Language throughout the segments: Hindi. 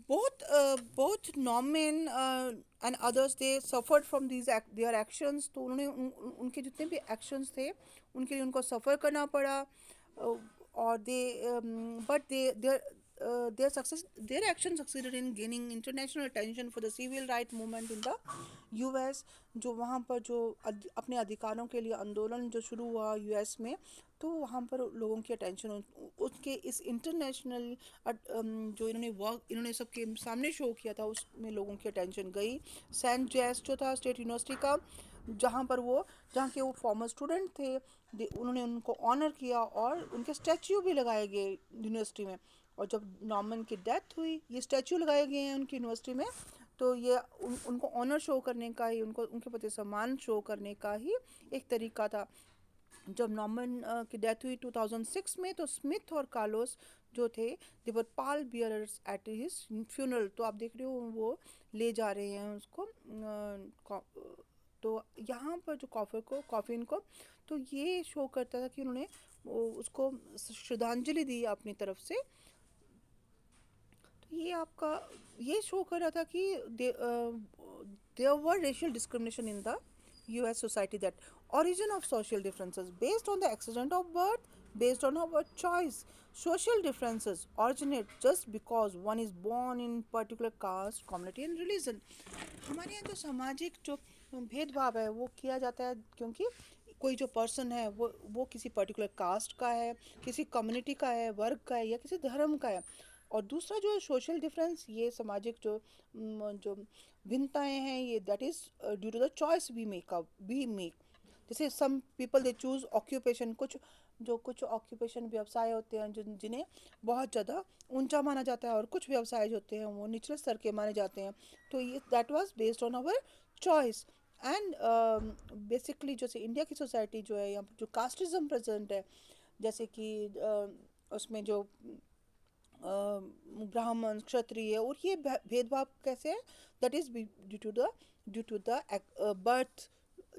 both Norman and others, they suffered from their actions. तो उनके जितने भी actions थे उनके लिए उनको suffer करना पड़ा, और their action succeeded in gaining international attention for the civil rights movement in the US. जो वहाँ पर जो अपने अधिकारों के लिए आंदोलन जो शुरू हुआ US में, तो वहाँ पर लोगों की अटेंशन उसके इस इंटरनेशनल जो इन्होंने सबके सामने शो किया था, उसमें लोगों की अटेंशन गई। सेंट जेस जो था स्टेट यूनिवर्सिटी का, जहाँ के वो फॉर्मर स्टूडेंट थे, उन्होंने उनको ऑनर किया और उनके स्टैच्यू भी लगाए गए यूनिवर्सिटी में। और जब नॉर्मन की डेथ हुई, ये स्टैच्यू लगाए गए हैं उनकी यूनिवर्सिटी में, तो ये उनको ऑनर शो करने का ही, उनको उनके प्रति सम्मान शो करने का ही एक तरीका था। जब नॉर्मन की डेथ हुई 2006 में, तो स्मिथ और कार्लोस जो थे, दे वर पाल बियरर्स एट हिज फ्यूनरल। तो आप देख रहे हो वो ले जा रहे हैं उसको तो यहाँ पर जो कॉफिन को, तो ये शो करता था कि उन्होंने उसको श्रद्धांजलि दी अपनी तरफ से। तो ये शो कर रहा था कि there were racial discrimination in the US society, that origin of social differences based on the accident of birth, based on our choice. Social differences originate just because one is born in particular caste, community and religion. हमारे यहाँ जो सामाजिक जो भेदभाव है वो किया जाता है क्योंकि कोई जो पर्सन है वो किसी पर्टिकुलर कास्ट का है, किसी कम्युनिटी का है, वर्ग का है या किसी धर्म का है। और दूसरा जो सोशल डिफरेंस, ये सामाजिक जो भिन्नताएं हैं, ये that is due to the choice we make. जैसे some people they choose occupation, कुछ ऑक्यूपेशन व्यवसाय होते हैं जिन्हें बहुत ज़्यादा ऊंचा माना जाता है, और कुछ व्यवसाय जो होते हैं वो निचले स्तर के माने जाते हैं। तो ये that was based on our choice. And basically जैसे इंडिया की सोसाइटी जो है, यहाँ पर जो कास्टिज्म प्रेजेंट है, जैसे कि उसमें जो ब्राह्मण क्षत्रिय और ये भेदभाव कैसे है, that is due to the birth.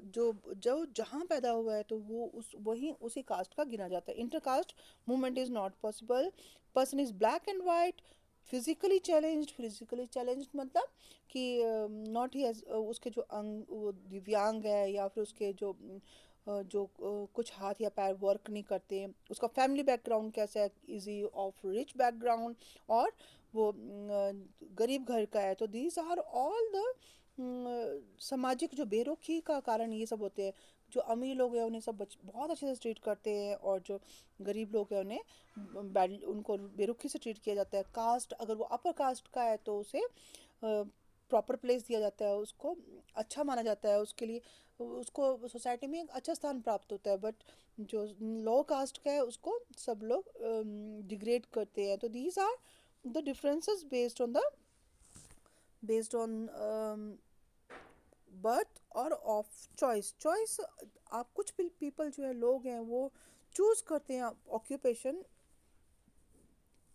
जो जो जहाँ पैदा हुआ है तो वो उसी कास्ट का गिना जाता है। Intercaste movement is not possible. Person is black and white, physically challenged मतलब कि नॉट ही उसके जो अंग वो दिव्यांग है, या फिर उसके कुछ हाथ या पैर वर्क नहीं करते, उसका फैमिली बैकग्राउंड कैसा है, इजी ऑफ रिच बैकग्राउंड, और वो गरीब घर का है। तो दीज आर ऑल द सामाजिक जो बेरुखी का कारण ये सब होते हैं। जो अमीर लोग हैं उन्हें सब बहुत अच्छे से ट्रीट करते हैं, और जो गरीब लोग हैं उनको बेरुखी से ट्रीट किया जाता है। कास्ट, अगर वो अपर कास्ट का है तो उसे प्रॉपर प्लेस दिया जाता है, उसको अच्छा माना जाता है, उसके लिए उसको सोसाइटी में एक अच्छा स्थान प्राप्त होता है। बट जो लो कास्ट का है उसको सब लोग डिग्रेड करते हैं। तो these are the differences based on birth और ऑफ चॉइस। आप कुछ पीपल जो है, लोग हैं, वो चूज करते हैं ऑक्यूपेशन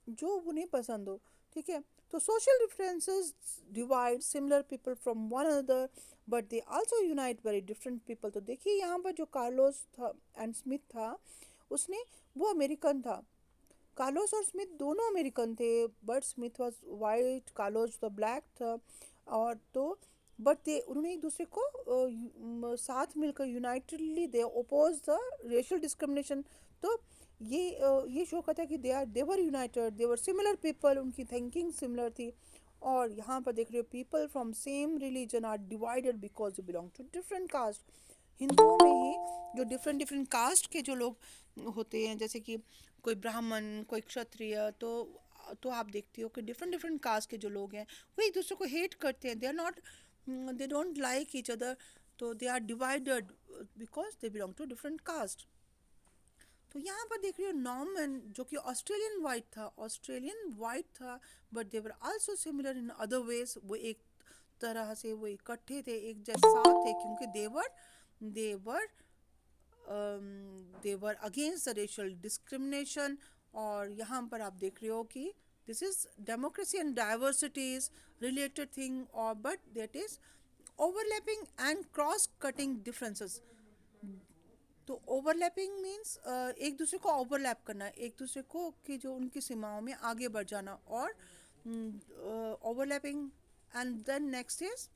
जो उन्हें पसंद हो। ठीक है, तो social differences divide similar people from one another, but they also unite very different people. तो देखिए यहाँ पर जो कार्लोस था एंड स्मिथ था, उसने वो अमेरिकन था। कार्लोस और स्मिथ दोनों अमेरिकन थे, but Smith was white, Carlos तो ब्लैक था। और तो बट दे उन्होंने एक दूसरे को साथ मिलकर unitedly they oppose the racial discrimination. तो ये शो करता है कि they were united, they were similar people, उनकी थिंकिंग सिमिलर थी। और यहाँ पर देख रहे हो people from same religion are divided because they belong to different caste. हिंदुओं में ही जो डिफरेंट डिफरेंट कास्ट के जो लोग होते हैं, जैसे कि कोई ब्राह्मण, कोई क्षत्रिय, तो आप देखते हो कि डिफरेंट डिफरेंट कास्ट के जो लोग हैं वो एक दूसरे को हेट करते हैं। They don't like each other. तो they are divided because they belong to different caste. तो यहाँ पर देख रही हो नॉर्मन, जो कि ऑस्ट्रेलियन वाइट था, but they were also similar in other ways. वो एक तरह से वो इकट्ठे थे, एक जैसा थे, क्योंकि they were they were against the racial discrimination. और यहाँ पर आप देख रहे हो कि this is democracy and diversity is related thing, और but that is overlapping and cross cutting differences. तो ओवरलैपिंग मीन्स एक दूसरे को ओवरलैप करना, एक दूसरे को कि जो उनकी सीमाओं में आगे बढ़ जाना। Overlapping and then next is,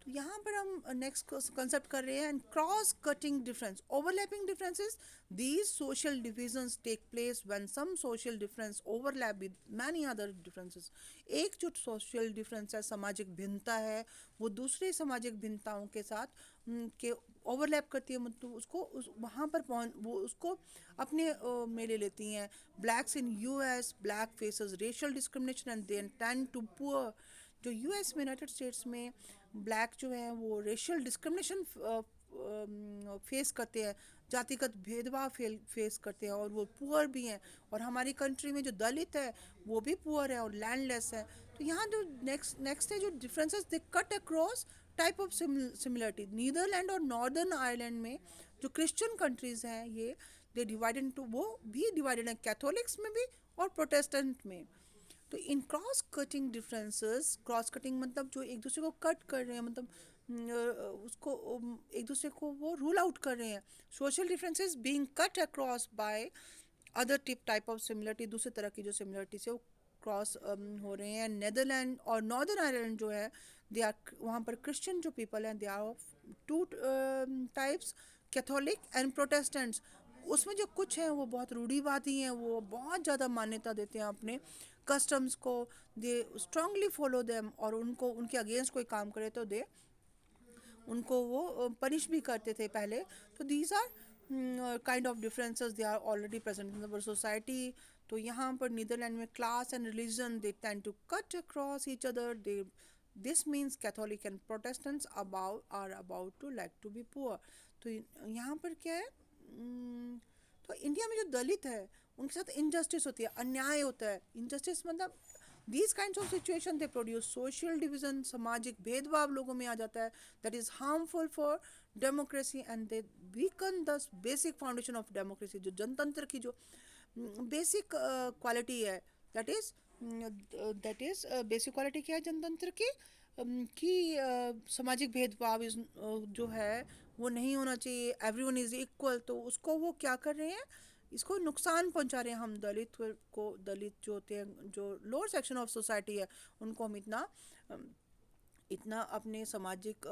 तो यहाँ पर हम नेक्स्ट कंसेप्ट कर रहे हैं cross cutting difference overlapping differences. These social divisions take place when some social difference overlap with many other differences. एक जो सोशल डिफरेंस है, सामाजिक भिन्नता है, वो दूसरे सामाजिक भिन्नताओं के साथ के ओवरलैप करती है, मतलब उसको वहाँ पर पहुँच वो उसको अपने में ले लेती हैं। Blacks in US black faces racial discrimination and they tend to poor. जो यूएस में, यूनाइटेड स्टेट्स में ब्लैक जो है वो रेशियल डिस्क्रिमिनेशन फेस करते हैं, जातिगत भेदभाव फेस करते हैं, और वो पुअर भी हैं। और हमारी कंट्री में जो दलित है वो भी पुअर है और लैंडलेस है। तो यहाँ जो नेक्स्ट नेक्स्ट है जो differences they cut across type of similarity. Netherland और नॉर्दर्न आयरलैंड में जो क्रिश्चियन कंट्रीज हैं, ये दे डिवाइडेड इनटू, वो भी डिवाइडेड है कैथोलिक्स में भी और प्रोटेस्टेंट में। तो in cross cutting differences, cross cutting मतलब जो एक दूसरे को कट कर रहे हैं, मतलब उसको एक दूसरे को वो रूल आउट कर रहे हैं। Social differences being cut across by other type of similarity, दूसरे तरह की जो सिमिलरिटी से वो क्रॉस हो रहे हैं। नेदरलैंड और नॉर्दर्न आयरलैंड जो है, दे आर, वहाँ पर क्रिश्चियन जो पीपल हैं, they are of two types, Catholic and Protestants. उसमें जो कुछ हैं वो बहुत रूढ़िवादी हैं, वो बहुत ज़्यादा मान्यता देते हैं अपने कस्टम्स को, दे स्ट्रांगली फॉलो देम, और उनको उनके अगेंस्ट कोई काम करे तो दे उनको वो पनिश भी करते थे पहले। तो these are kind of differences they are already present in our society. तो यहाँ पर नीदरलैंड में class and religion they tend to cut across each other. They this means Catholic and Protestants about are about to like to be poor. तो यहाँ पर क्या है, तो इंडिया में जो दलित है उनके साथ इनजस्टिस होती है, अन्याय होता है। इनजस्टिस मतलब these kind of situation they produce social division, सामाजिक भेदभाव लोगों में आ जाता है, that is harmful for democracy and they weaken the basic foundation of democracy. जो जनतंत्र की जो बेसिक क्वालिटी है, दैट इज बेसिक क्वालिटी क्या है जनतंत्र की, सामाजिक भेदभाव जो है वो नहीं होना चाहिए, एवरीवन इज इक्वल। तो उसको वो क्या कर रहे हैं, इसको नुकसान पहुंचा रहे हैं। हम दलित जो होते हैं, जो लोअर सेक्शन ऑफ सोसाइटी है, उनको हम इतना अपने सामाजिक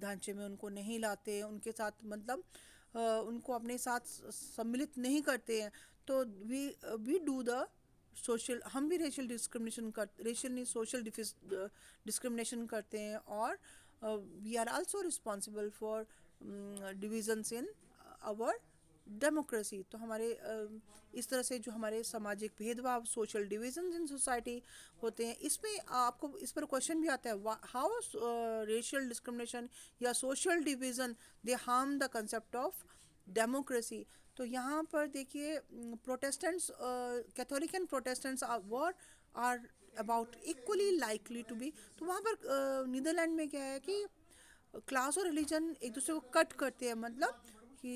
ढांचे में उनको नहीं लाते, उनके साथ मतलब उनको अपने साथ सम्मिलित नहीं करते हैं। तो वी डू द सोशल, हम भी रेशियल नहीं, सोशल डिस्क्रिमिनेशन करते हैं, और we are also responsible for divisions in our democracy. तो हमारे इस तरह से जो हमारे सामाजिक भेदभाव, सोशल डिविजन इन सोसाइटी होते हैं, इसमें आपको इस पर क्वेश्चन भी आता है, हाउ रेशियल डिस्क्रिमिनेशन या social division they harm the concept of democracy. तो यहाँ पर देखिए, Protestants, Catholic and Protestants are about equally likely to be. तो वहाँ पर नीदरलैंड में क्या है कि क्लास और रिलीजन एक दूसरे को कट करते हैं, मतलब कि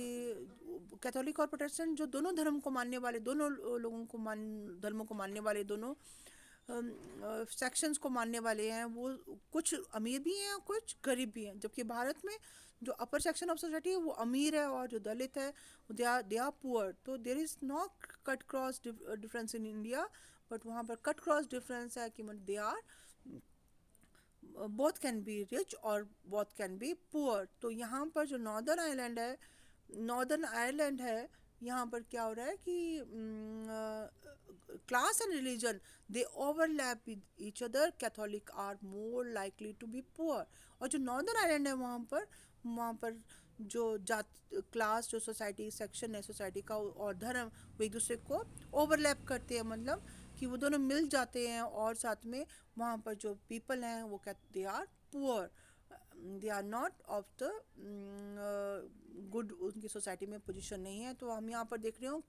कैथोलिक और प्रोटेस्टेंट जो दोनों धर्म को मानने वाले, दोनों लोगों को धर्मों को मानने वाले, दोनों सेक्शंस को मानने वाले हैं, वो कुछ अमीर भी हैं और कुछ गरीब भी हैं। जबकि भारत में जो अपर सेक्शन ऑफ सोसाइटी है वो अमीर है, और जो दलित है दे आर पुअर। तो there is not cut cross difference in India, but वहाँ पर कट क्रॉस डिफरेंस है कि they are both can be rich और बोथ कैन बी पुअर। तो यहाँ पर जो नॉर्दर्न आयरलैंड है, यहाँ पर क्या हो रहा है कि class and religion they overlap with each other, Catholic are more likely to be poor. और जो नॉर्दर्न आयरलैंड है, वहाँ पर जो जात क्लास, जो सोसाइटी सेक्शन है सोसाइटी का, और धर्म, वो एक दूसरे को ओवरलैप करते हैं, मतलब कि वो दोनों मिल जाते हैं, और साथ में वहाँ पर जो पीपल हैं वो they are poor, they are not of the good, उनकी सोसाइटी में पोजीशन नहीं है। तो हम यहाँ पर देख रहे हो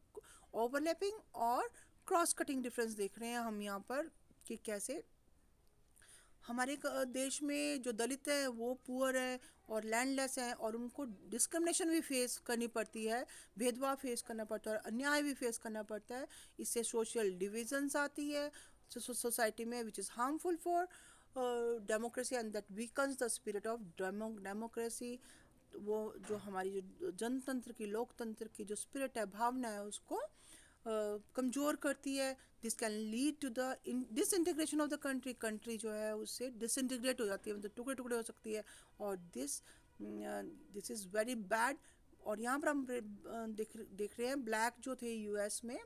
ओवरलैपिंग और क्रॉस कटिंग डिफरेंस देख रहे हैं हम यहाँ पर, कि कैसे हमारे देश में जो दलित है वो पुअर है और लैंडलेस है, और उनको डिस्क्रिमिनेशन भी फेस करनी पड़ती है, भेदभाव फेस करना पड़ता है, और अन्याय भी फेस करना पड़ता है। इससे सोशल डिविजन्स आती है सोसाइटी में, which is harmful for democracy and that weakens the spirit of democracy. वो जो हमारी जो जनतंत्र की, लोकतंत्र की जो स्पिरिट है, भावना है, उसको कमज़ोर करती है. This can lead to the disintegration of the country. Country जो है उससे डिसइंटीग्रेट हो जाती है, मतलब टुकड़े टुकड़े हो सकती है. और दिस इज़ वेरी बैड. और यहाँ पर हम देख रहे हैं ब्लैक जो थे यूएस में,